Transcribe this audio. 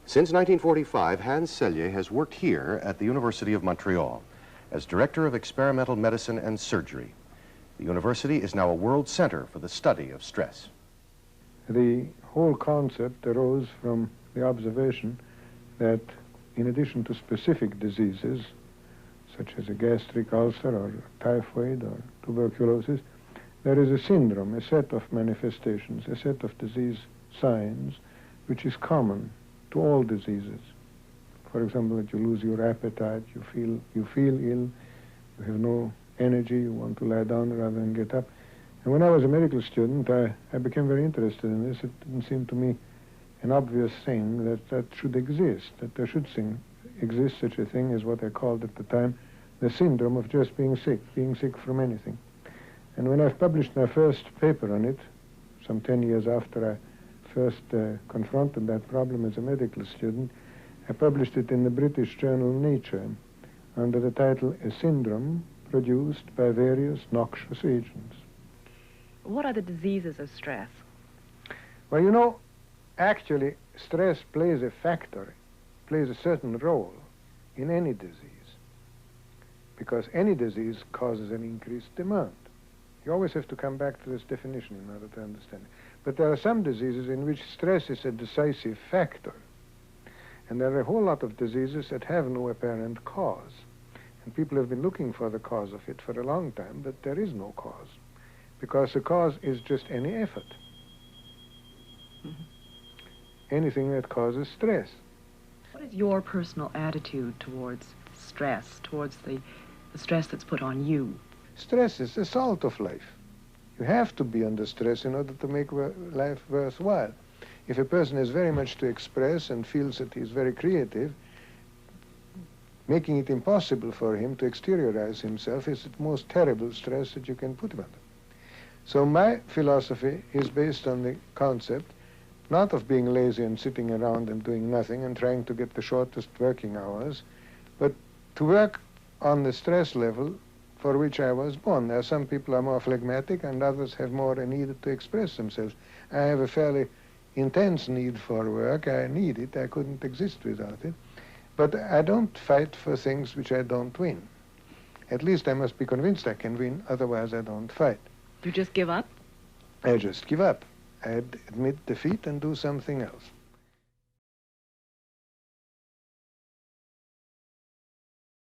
Since 1945, Hans Selye has worked here at the University of Montreal as Director of Experimental Medicine and Surgery. The university is now a world center for the study of stress. The whole concept arose from the observation that in addition to specific diseases, such as a gastric ulcer or typhoid or tuberculosis, there is a syndrome, a set of manifestations, a set of disease signs, which is common to all diseases. For example, that you lose your appetite, you feel ill, you have no energy, you want to lie down rather than get up. And when I was a medical student, I became very interested in this. It didn't seem to me an obvious thing that should exist, that there should exist such a thing as what I called at the time the syndrome of just being sick from anything. And when I've published my first paper on it, some 10 years after I first confronted that problem as a medical student, I published it in the British journal Nature under the title A Syndrome Produced by Various Noxious Agents. What are the diseases of stress? Well, you know, actually, stress plays a factor, plays a certain role in any disease, because any disease causes an increased demand. You always have to come back to this definition in order to understand it. But there are some diseases in which stress is a decisive factor. And there are a whole lot of diseases that have no apparent cause. And people have been looking for the cause of it for a long time, but there is no cause, because the cause is just any effort. Anything that causes stress. What is your personal attitude towards stress, towards the stress that's put on you? Stress is the salt of life. You have to be under stress in order to make life worthwhile. If a person has very much to express and feels that he's very creative, making it impossible for him to exteriorize himself is the most terrible stress that you can put him under. So my philosophy is based on the concept not of being lazy and sitting around and doing nothing and trying to get the shortest working hours, but to work on the stress level for which I was born. Now, some people are more phlegmatic and others have more a need to express themselves. I have a fairly intense need for work. I need it. I couldn't exist without it. But I don't fight for things which I don't win. At least I must be convinced I can win, otherwise I don't fight. You just give up? I just give up. I admit defeat and do something else.